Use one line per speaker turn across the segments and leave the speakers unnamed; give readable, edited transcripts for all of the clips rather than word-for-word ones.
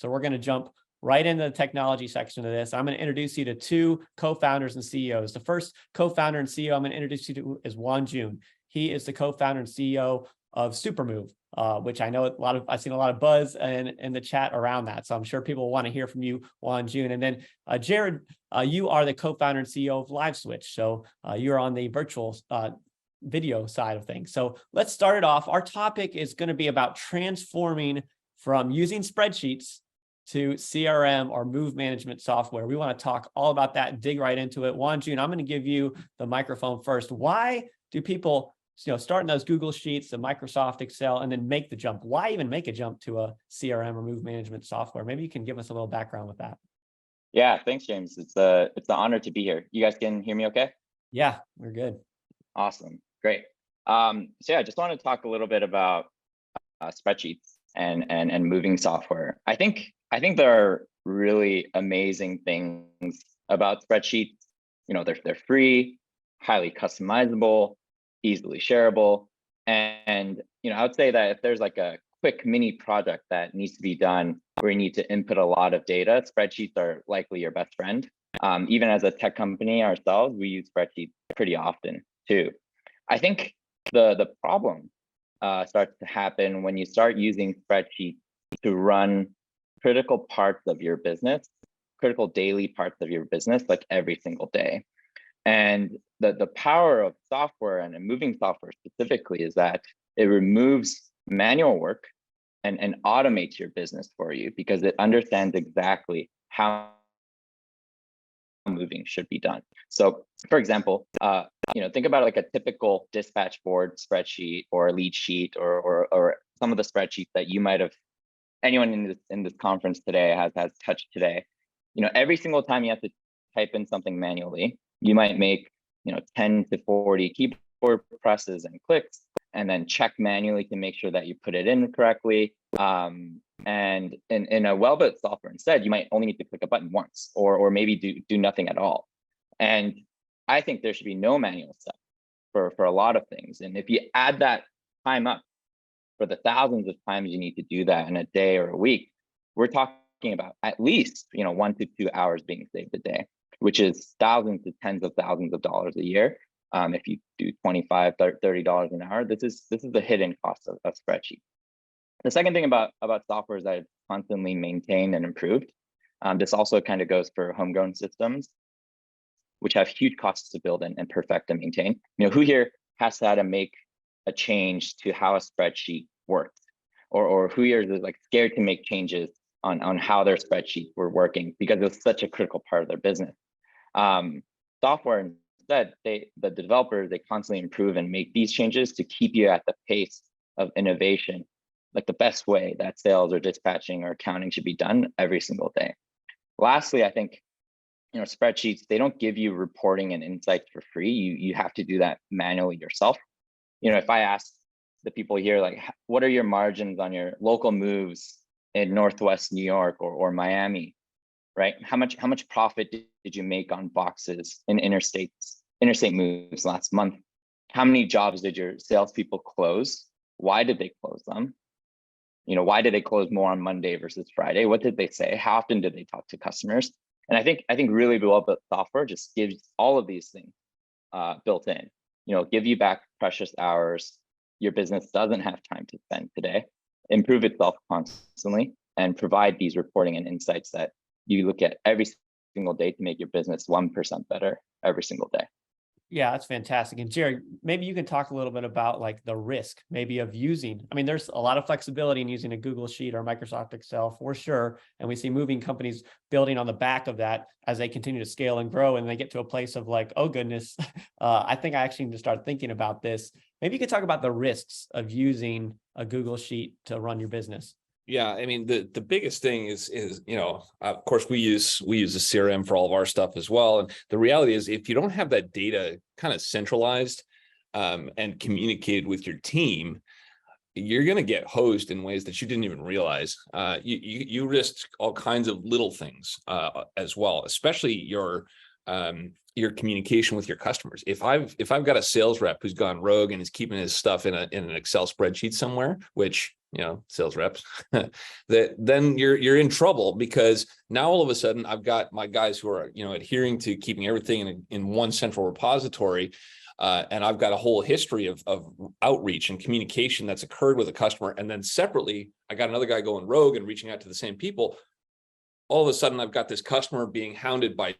So we're going to jump right into the technology section of this. I'm going to introduce you to two co-founders and CEOs. The first co-founder and CEO I'm going to introduce you to is Juan Jun. He is the co-founder and CEO of Supermove, which I know I've seen a lot of buzz in the chat around that. So I'm sure people want to hear from you, Juan Jun. And then Jared, you are the co-founder and CEO of LiveSwitch. So you're on the virtual video side of things. So let's start it off. Our topic is going to be about transforming from using spreadsheets to CRM or move management software. We want to talk all about that and dig right into it. Juan Jun, I'm going to give you the microphone first. Why do people start in those Google Sheets, the Microsoft Excel, and then make the jump? Why even make a jump to a CRM or move management software? Maybe you can give us a little background with that.
Yeah, thanks, James. It's an honor to be here. You guys can hear me okay?
Yeah, we're good.
Awesome, great. So yeah, I just want to talk a little bit about spreadsheets and moving software. I think there are really amazing things about spreadsheets. They're free, highly customizable, easily shareable. And I would say that if there's like a quick mini project that needs to be done where you need to input a lot of data, spreadsheets are likely your best friend. Even as a tech company ourselves, we use spreadsheets pretty often too. I think the problem starts to happen when you start using spreadsheets to run critical parts of your business, critical daily parts of your business, like every single day. And the power of software and moving software specifically is that it removes manual work and automates your business for you because it understands exactly how moving should be done. So for example, think about like a typical dispatch board spreadsheet or a lead sheet or some of the spreadsheets that you might have, anyone in this conference today has touched today. Every single time you have to type in something manually, you might make 10 to 40 keyboard presses and clicks, and then check manually to make sure that you put it in correctly. And in a well-built software instead, you might only need to click a button once, or maybe do nothing at all. And I think there should be no manual step for a lot of things. And if you add that time up for the thousands of times you need to do that in a day or a week, we're talking about at least 1 to 2 hours being saved a day, which is thousands to tens of thousands of dollars a year. If you do $25, $30 an hour, this is the hidden cost of spreadsheets. The second thing about software is that it's constantly maintained and improved. This also kind of goes for homegrown systems, which have huge costs to build and perfect and maintain. Who here has had to make a change to how a spreadsheet works, or who here is like scared to make changes on how their spreadsheets were working because it's such a critical part of their business. Software instead, the developers, they constantly improve and make these changes to keep you at the pace of innovation, like the best way that sales or dispatching or accounting should be done every single day. Lastly, I think spreadsheets, they don't give you reporting and insights for free. You have to do that manually yourself. If I ask the people here, like, what are your margins on your local moves in Northwest New York or Miami, right? How much profit did you make on boxes in interstate moves last month? How many jobs did your salespeople close? Why did they close them? Why did they close more on Monday versus Friday? What did they say? How often did they talk to customers? And I think really well-built software just gives all of these things built in. Give you back precious hours your business doesn't have time to spend today, improve itself constantly, and provide these reporting and insights that you look at every single day to make your business 1% better every single day.
Yeah, that's fantastic. And Jerry, maybe you can talk a little bit about like the risk maybe of using, there's a lot of flexibility in using a Google Sheet or Microsoft Excel for sure. And we see moving companies building on the back of that as they continue to scale and grow. And they get to a place of like, oh goodness, I think I actually need to start thinking about this. Maybe you could talk about the risks of using a Google Sheet to run your business.
Yeah, the biggest thing is of course we use a CRM for all of our stuff as well. And the reality is if you don't have that data kind of centralized and communicated with your team, you're going to get hosed in ways that you didn't even realize. You risk all kinds of little things as well, especially your communication with your customers. If I've got a sales rep who's gone rogue and is keeping his stuff in an Excel spreadsheet somewhere, which sales reps, that then you're in trouble, because now all of a sudden I've got my guys who are, adhering to keeping everything in one central repository. And I've got a whole history of outreach and communication that's occurred with a customer. And then separately, I got another guy going rogue and reaching out to the same people. All of a sudden, I've got this customer being hounded by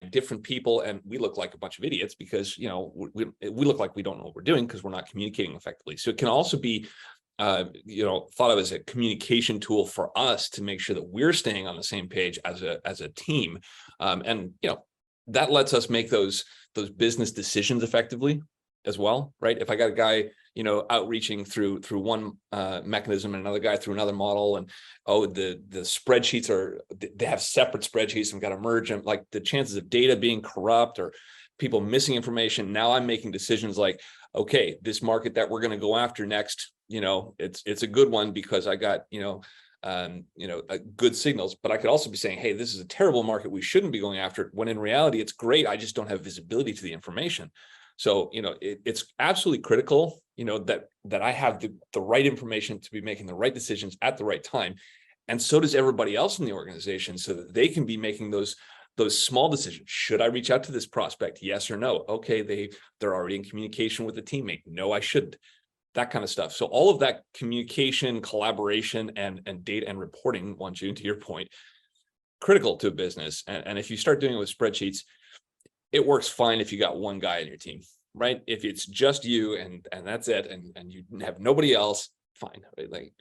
different people, and we look like a bunch of idiots because, we look like we don't know what we're doing because we're not communicating effectively. So it can also be, thought of as a communication tool for us to make sure that we're staying on the same page as a team. And, that lets us make those business decisions effectively as well, right? If I got a guy, outreaching through one mechanism and another guy through another model, and the spreadsheets they have separate spreadsheets and got to merge them, like the chances of data being corrupt or people missing information. Now I'm making decisions like, okay, this market that we're going to go after next, it's a good one because I got, good signals, but I could also be saying, hey, this is a terrible market, we shouldn't be going after it, when in reality, it's great. I just don't have visibility to the information. So, it's absolutely critical, that I have the right information to be making the right decisions at the right time. And so does everybody else in the organization, so that they can be making those small decisions. Should I reach out to this prospect? Yes or no? Okay, they're already in communication with the teammate. No, I shouldn't. That kind of stuff. So all of that communication, collaboration, and data and reporting, June, to your point, critical to a business. And if you start doing it with spreadsheets, it works fine if you got one guy on your team, right? If it's just you and that's it, and you have nobody else, fine. Like,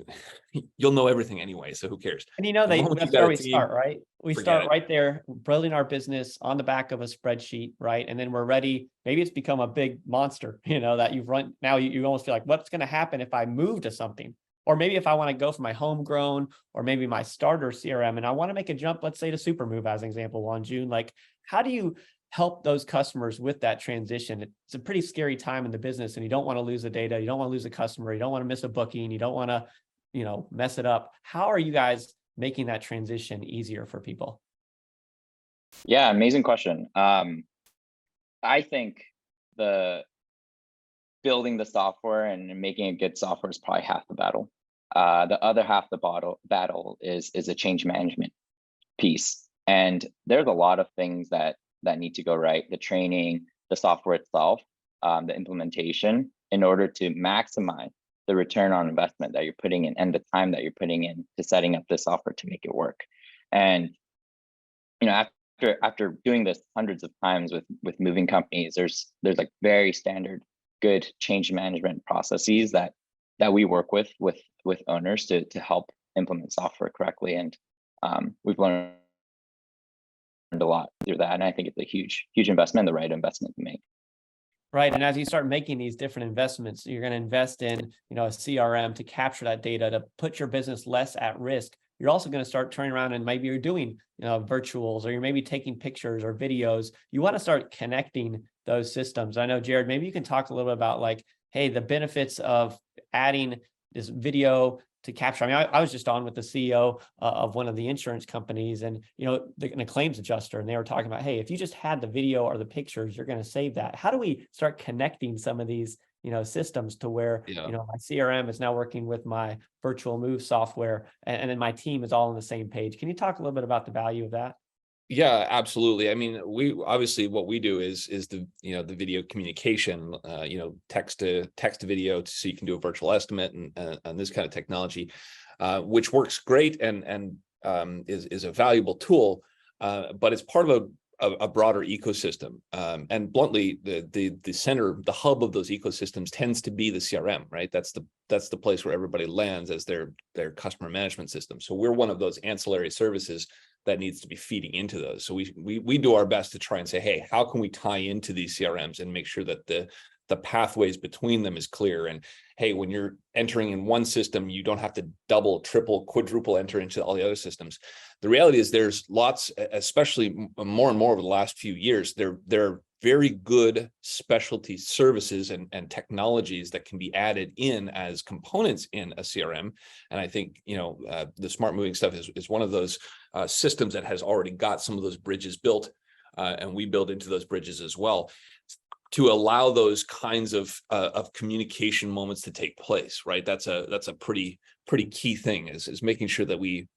you'll know everything anyway, so who cares?
And
That's
where we start, right? We start
it.
right there, building our business on the back of a spreadsheet, right? And then we're ready. Maybe it's become a big monster, that you've run. Now you almost feel like, what's going to happen if I move to something? Or maybe if I want to go from my homegrown or maybe my starter CRM and I want to make a jump, let's say to Supermove as an example, June. Like, how do you help those customers with that transition? It's a pretty scary time in the business, and you don't want to lose the data. You don't want to lose a customer. You don't want to miss a booking. You don't want to, mess it up. How are you guys making that transition easier for people?
Yeah, amazing question. I think building the software and making it good software is probably half the battle. The other half the battle is a change management piece. And there's a lot of things that need to go right: the training, the software itself, the implementation, in order to maximize the return on investment that you're putting in and the time that you're putting in to setting up the software to make it work. And after doing this hundreds of times with moving companies, there's like very standard good change management processes that we work with owners to help implement software correctly. And we've learned a lot through that. And I think it's a huge investment, the right investment to make.
Right. And as you start making these different investments, you're going to invest in, a CRM to capture that data, to put your business less at risk. You're also going to start turning around and maybe you're doing, virtuals, or you're maybe taking pictures or videos. You want to start connecting those systems. I know, Jared, maybe you can talk a little bit about like, hey, the benefits of adding this video to capture. I mean, I was just on with the CEO of one of the insurance companies, and the claims adjuster, and they were talking about, hey, if you just had the video or the pictures, you're going to save that. How do we start connecting some of these systems to where my CRM is now working with my virtual move software, and then my team is all on the same page? Can you talk a little bit about the value of that?
Yeah, absolutely. I mean, we obviously, what we do is the the video communication, text to video, so you can do a virtual estimate and this kind of technology, which works great and is a valuable tool, but it's part of a broader ecosystem. And bluntly, the center, the hub of those ecosystems tends to be the CRM, right? That's the place where everybody lands as their customer management system. So we're one of those ancillary services that needs to be feeding into those. So we do our best to try and say, hey, how can we tie into these CRMs and make sure that the pathways between them is clear? And hey, when you're entering in one system, you don't have to double, triple, quadruple enter into all the other systems. The reality is there's lots, especially more and more over the last few years, there are very good specialty services and technologies that can be added in as components in a CRM. And I think, the smart moving stuff is one of those systems that has already got some of those bridges built, and we build into those bridges as well. to allow those kinds of communication moments to take place, right? That's a pretty key thing, is making sure that we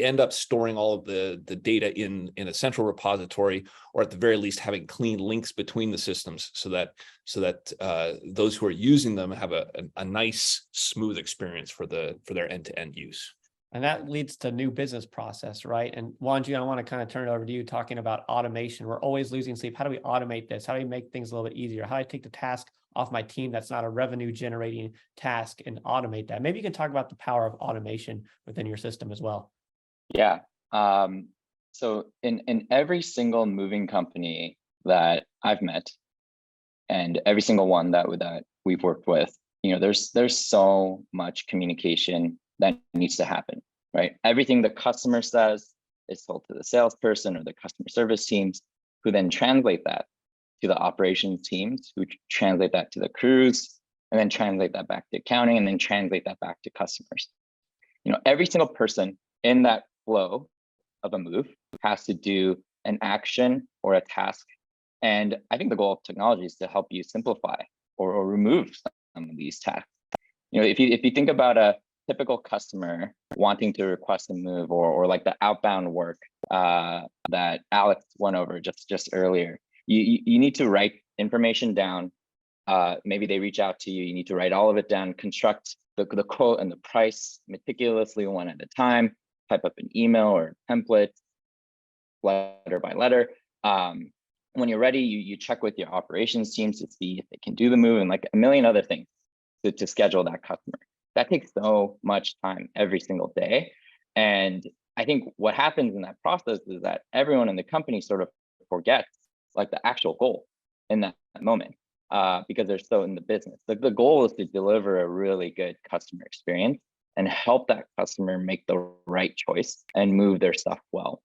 end up storing all of the data in a central repository, or at the very least having clean links between the systems, so that those who are using them have a nice, smooth experience for their end-to-end use.
And that leads to new business process, right? And Wanju, I want to kind of turn it over to you, talking about automation. We're always losing sleep. How do we automate this? How do we make things a little bit easier? How do I take the task off my team that's not a revenue generating task and automate that? Maybe you can talk about the power of automation within your system as well.
Yeah. So in every single moving company that I've met, and every single one that we've worked with, there's so much communication that needs to happen, right? Everything the customer says is told to the salesperson or the customer service teams, who then translate that to the operations teams, who translate that to the crews, and then translate that back to accounting, and then translate that back to customers. Every single person in that flow of a move has to do an action or a task. And I think the goal of technology is to help you simplify or remove some of these tasks. If you think about a typical customer wanting to request a move, or like the outbound work that Alex went over just earlier, you need to write information down. Maybe they reach out to you, you need to write all of it down, construct the quote and the price meticulously, one at a time, type up an email or a template, letter by letter. When you're ready, you check with your operations teams to see if they can do the move, and like a million other things to schedule that customer. That takes so much time every single day. And I think what happens in that process is that everyone in the company sort of forgets like the actual goal in that moment, because they're so in the business. The goal is to deliver a really good customer experience and help that customer make the right choice and move their stuff well.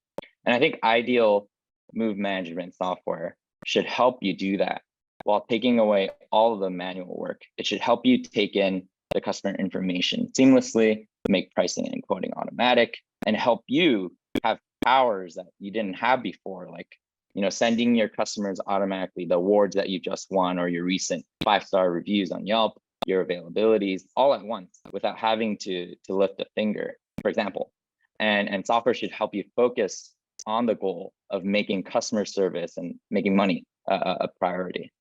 And I think ideal move management software should help you do that while taking away all of the manual work. It should help you take in the customer information seamlessly, make pricing and quoting automatic, and help you have powers that you didn't have before, like sending your customers automatically the awards that you just won, or your recent 5-star reviews on Yelp, your availabilities, all at once without having to lift a finger, for example. And software should help you focus on the goal of making customer service and making money a priority.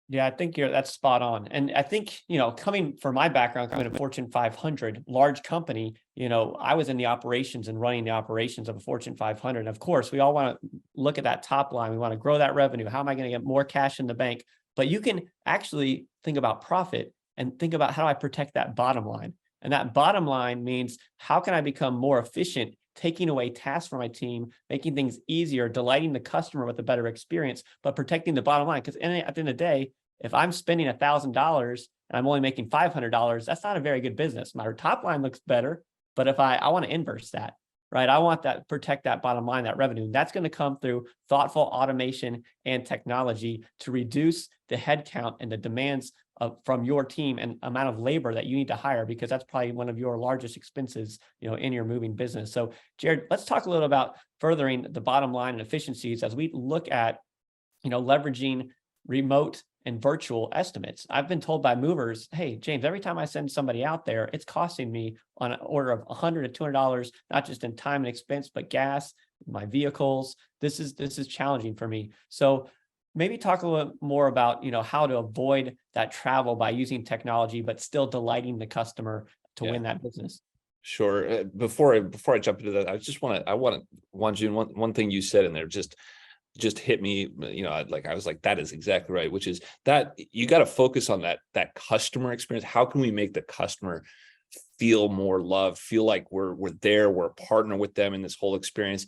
Yeah, I think that's spot on. And I think, coming from my background, coming to Fortune 500, large company, I was in the operations and running the operations of a Fortune 500. And of course, we all want to look at that top line. We want to grow that revenue. How am I going to get more cash in the bank? But you can actually think about profit and think about, how do I protect that bottom line? And that bottom line means, how can I become more efficient, taking away tasks from my team, making things easier, delighting the customer with a better experience, but protecting the bottom line. Because at the end of the day, if I'm spending $1,000 and I'm only making $500, that's not a very good business. My top line looks better, but if I want to inverse that, right? I want that, protect that bottom line, that revenue. That's going to come through thoughtful automation and technology to reduce the headcount and the demands from your team and amount of labor that you need to hire, because that's probably one of your largest expenses, in your moving business. So Jared, let's talk a little about furthering the bottom line and efficiencies as we look at, leveraging remote and virtual estimates. I've been told by movers, hey, James, every time I send somebody out there, it's costing me on an order of $100 to $200, not just in time and expense, but gas, my vehicles. This is challenging for me. So maybe talk a little more about, how to avoid that travel by using technology, but still delighting the customer to win that business.
Sure. Before I jump into that, I want Wanjun, one thing you said in there just hit me, I was like, that is exactly right, which is that you got to focus on that customer experience. How can we make the customer feel more loved, feel like we're there, we're a partner with them in this whole experience?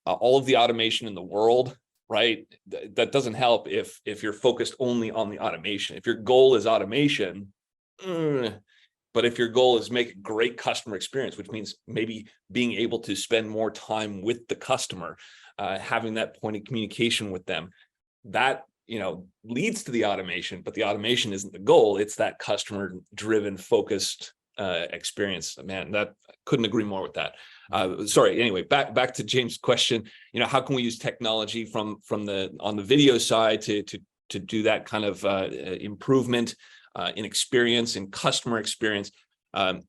All of the automation in the world, right? That doesn't help if you're focused only on the automation. If your goal is automation, but if your goal is make a great customer experience, which means maybe being able to spend more time with the customer, having that point of communication with them, that leads to the automation, but the automation isn't the goal. It's that customer driven, focused experience. Man, that couldn't agree more with that. Sorry. Anyway, back to James' question. How can we use technology from on the video side to to do that kind of improvement in experience, in customer experience. I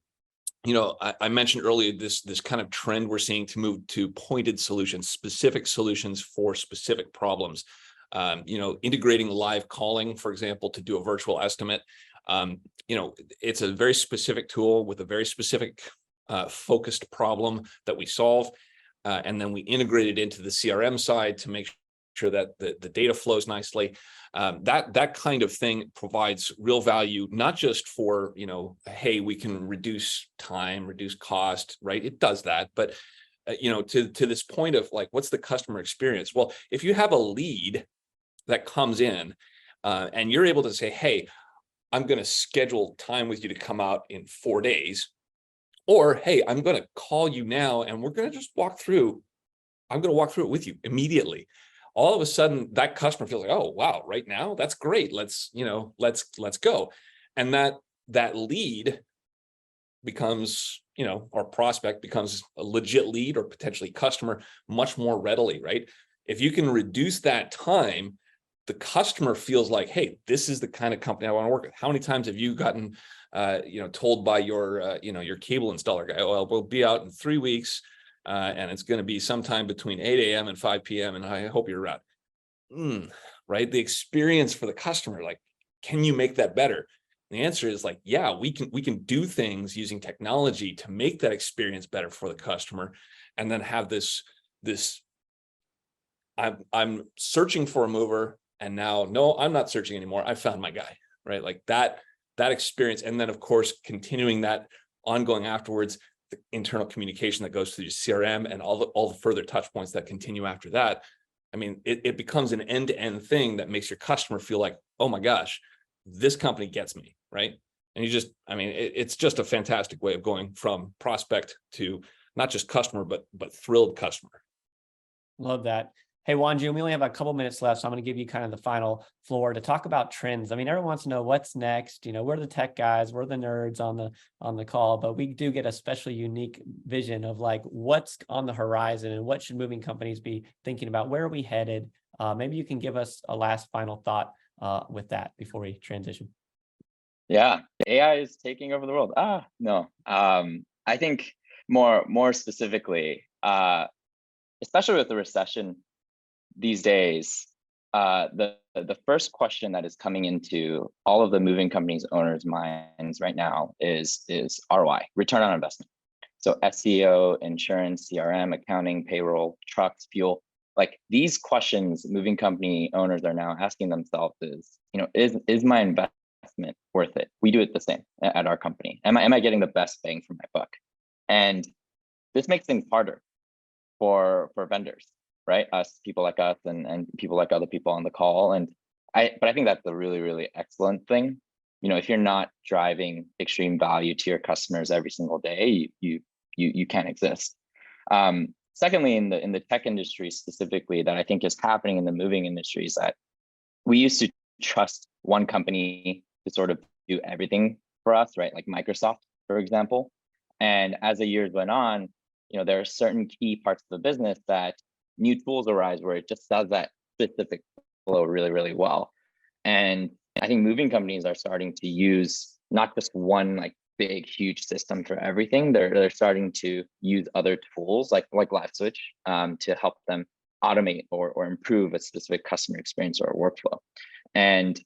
mentioned earlier this kind of trend we're seeing to move to pointed solutions, specific solutions for specific problems. Integrating live calling, for example, to do a virtual estimate. It's a very specific tool with a very specific focused problem that we solve. And then we integrate it into the CRM side to make sure that the data flows nicely. That kind of thing provides real value, not just for, hey, we can reduce time, reduce cost, right? It does that. But, to this point of like, what's the customer experience? Well, if you have a lead that comes in and you're able to say, hey, I'm going to schedule time with you to come out in 4 days, or, hey, I'm going to call you now and we're going to just walk through. I'm going to walk through it with you immediately. All of a sudden that customer feels like, oh, wow, right now, that's great. Let's go. And that lead becomes, or prospect becomes a legit lead or potentially customer much more readily, right? If you can reduce that time, the customer feels like, hey, this is the kind of company I want to work with. How many times have you gotten, told by your cable installer guy, oh, we'll be out in 3 weeks. And it's going to be sometime between 8 a.m. and 5 p.m. and I hope you're around. Right? The experience for the customer, like, can you make that better? And the answer is like, yeah, we can do things using technology to make that experience better for the customer, and then have this I'm searching for a mover, and now, no, I'm not searching anymore. I found my guy, right? Like that experience. And then of course, continuing that ongoing afterwards, the internal communication that goes through your CRM and all the further touch points that continue after that. I mean, it becomes an end-to-end thing that makes your customer feel like, oh my gosh, this company gets me, right? And it's just a fantastic way of going from prospect to not just customer, but thrilled customer.
Love that. Hey, Wanju, we only have a couple minutes left, so I'm going to give you kind of the final floor to talk about trends. I mean, everyone wants to know what's next. We're the tech guys, we're the nerds on the call, but we do get a especially unique vision of like what's on the horizon and what should moving companies be thinking about. Where are we headed? Maybe you can give us a last final thought with that before we transition.
Yeah, AI is taking over the world. No. I think more specifically, especially with the recession these days, the first question that is coming into all of the moving companies owners' minds right now is ROI, return on investment. So SEO, insurance, CRM, accounting, payroll, trucks, fuel, like these questions moving company owners are now asking themselves is my investment worth it? We do it the same at our company. Am I getting the best bang for my buck? And this makes things harder for vendors, right? People like us and people like other people on the call. But I think that's a really, really excellent thing. If you're not driving extreme value to your customers every single day, you can't exist. Secondly, in the tech industry specifically, that I think is happening in the moving industry is that we used to trust one company to sort of do everything for us, right? Like Microsoft, for example. And as the years went on, there are certain key parts of the business that new tools arise where it just does that specific flow really, really well. And I think moving companies are starting to use not just one like big, huge system for everything. They're starting to use other tools like LiveSwitch to help them automate or improve a specific customer experience or workflow. And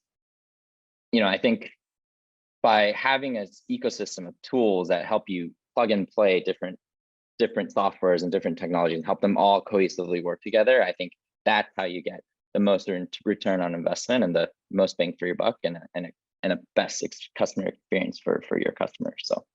I think by having an ecosystem of tools that help you plug and play different softwares and different technologies and help them all cohesively work together, I think that's how you get the most return on investment and the most bang for your buck and a best customer experience for your customers. So